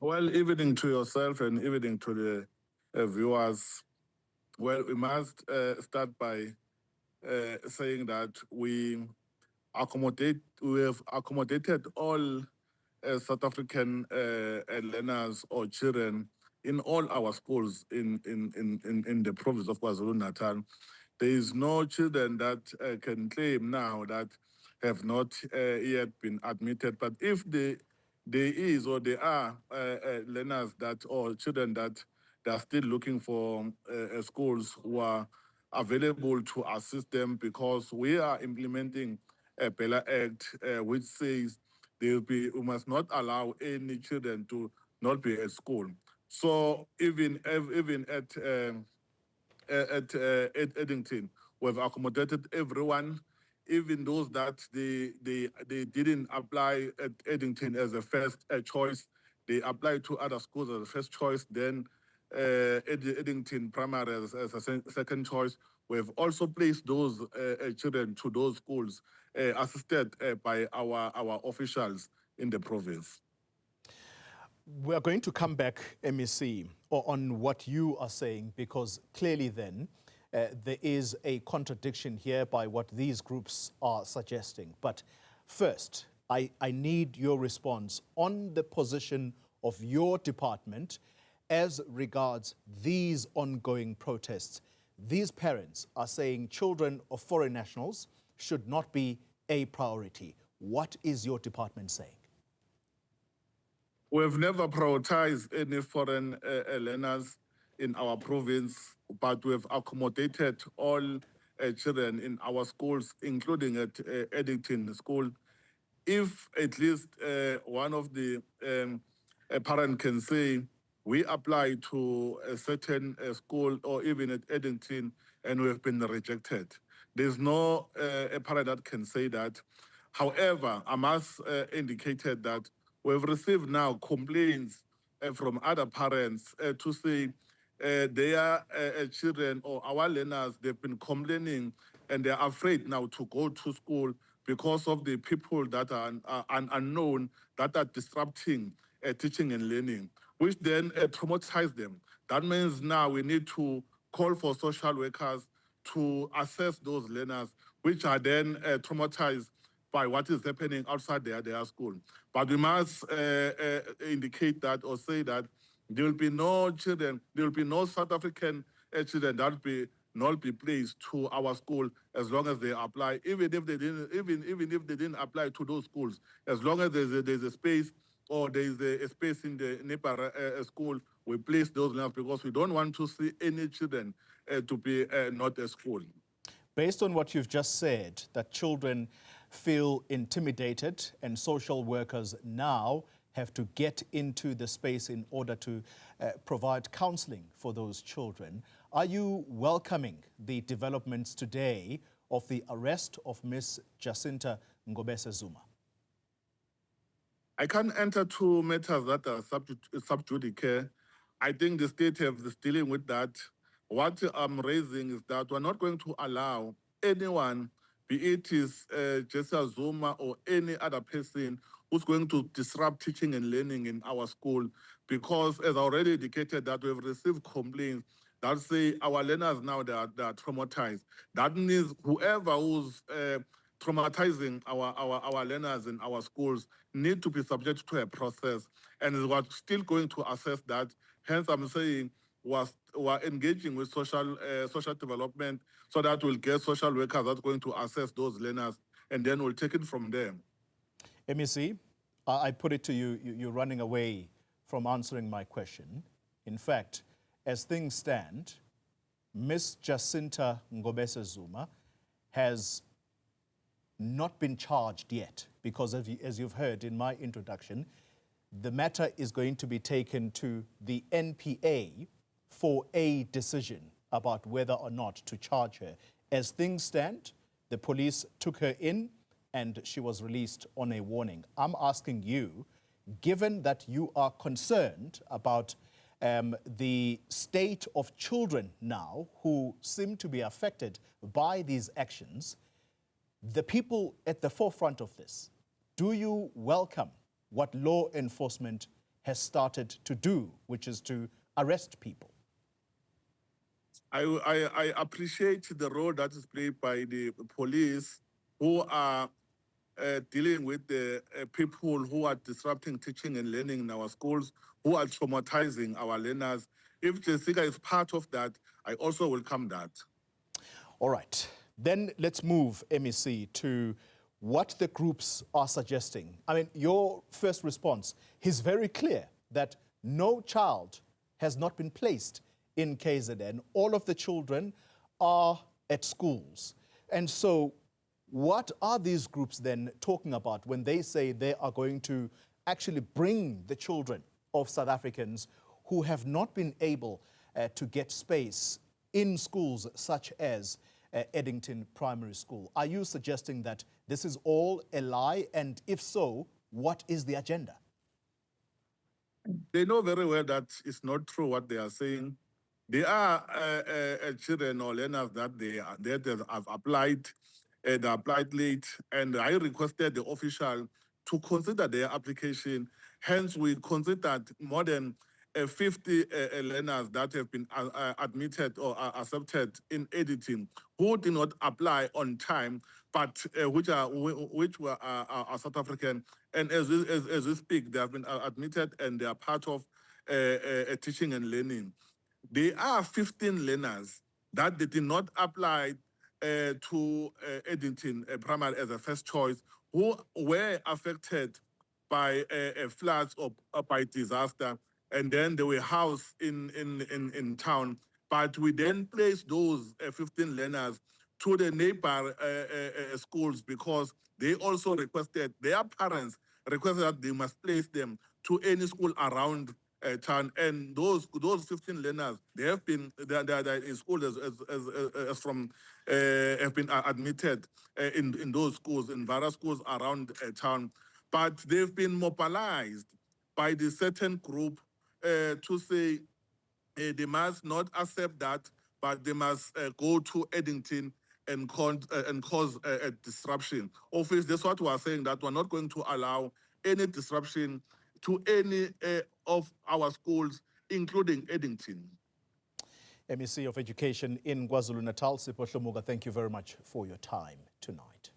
Well, evening to yourself and evening to the viewers. Well, we must start by saying that we have accommodated all South African learners or children in all our schools in the province of KwaZulu-Natal. There is no children that can claim now that have not yet been admitted. But if there is or there are learners that or children that they are still looking for schools who are available to assist them, because we are implementing a Bella Act which says we must not allow any children to not be at school. So even at Eddington, we've accommodated everyone, even those that they didn't apply at Eddington as a first choice. They applied to other schools as a first choice. Then Eddington Primary as a second choice. We've also placed those children to those schools, assisted by our officials in the province. We are going to come back, MEC, on what you are saying, because clearly then there is a contradiction here by what these groups are suggesting. But first, I need your response on the position of your department as regards these ongoing protests. These parents are saying children of foreign nationals should not be a priority. What is your department saying? We've never prioritized any foreign learners in our province, but we've accommodated all children in our schools, including at Eddington School. If at least one of the parent can say, we apply to a certain school or even at Eddington and we've been rejected. There's no a parent that can say that. However, I must indicate that we've received now complaints from other parents to say their children or our learners, they've been complaining and they're afraid now to go to school because of the people that are unknown, that are disrupting teaching and learning, which then traumatize them. That means now we need to call for social workers to assess those learners, which are then traumatized by what is happening outside their school. But we must indicate that or say that there will be no children, there will be no South African children that will be not be placed to our school as long as they apply, even if they didn't apply to those schools, as long as there's a space or there's a space in the neighbor school, we place those learners, because we don't want to see any children to be not at school. Based on what you've just said, that children feel intimidated and social workers now have to get into the space in order to provide counseling for those children. Are you welcoming the developments today of the arrest of Ms. Jacinta Ngobese Zuma? I can't enter to matters that are sub judice. I think the state is dealing with that. What I'm raising is that we're not going to allow anyone, be it is Jacinta Zuma or any other person, who's going to disrupt teaching and learning in our school, because as I already indicated that we've received complaints that say our learners now they are traumatized. That means whoever who's traumatizing our learners in our schools need to be subject to a process, and we're still going to assess that. Hence, I'm saying we're engaging with social development so that we'll get social workers that's going to assess those learners, and then we'll take it from there. MEC, I put it to you, you're running away from answering my question. In fact, as things stand, Ms. Jacinta Ngobese Zuma has not been charged yet, because as you've heard in my introduction, the matter is going to be taken to the NPA for a decision about whether or not to charge her. As things stand, the police took her in and she was released on a warning. I'm asking you, given that you are concerned about the state of children now who seem to be affected by these actions, the people at the forefront of this, do you welcome what law enforcement has started to do, which is to arrest people. I appreciate the role that is played by the police who are dealing with the people who are disrupting teaching and learning in our schools, who are traumatizing our learners. If Jessica is part of that, I also welcome that. All right. Then let's move, MEC, to what the groups are suggesting. I mean, your first response is very clear that no child has not been placed in KZN. All of the children are at schools. And so what are these groups then talking about when they say they are going to actually bring the children of South Africans who have not been able to get space in schools such as Eddington Primary School? Are you suggesting that this is all a lie? And if so, what is the agenda? They know very well that it's not true what they are saying. They are children or learners that they have applied. They applied late, and I requested the official to consider their application. Hence, we considered more than 50 learners that have been admitted or accepted in editing who did not apply on time, but which were South African. And as we speak, they have been admitted and they are part of teaching and learning. There are 15 learners that they did not apply to Eddington Primary as a first choice, who were affected by floods or by disaster, and then they were housed in town. But we then placed those 15 learners to the neighbor schools because they also requested, their parents requested that they must place them to any school around town. And those 15 learners, they have been they're in school as from have been admitted in those schools, in various schools around town. But they've been mobilized by the certain group to say they must not accept that, but they must go to Eddington and cause a disruption. Office, that's what we are saying, that we're not going to allow any disruption to any of our schools, including Eddington. MEC of Education in KwaZulu-Natal, Sipho Hlomuka, thank you very much for your time tonight.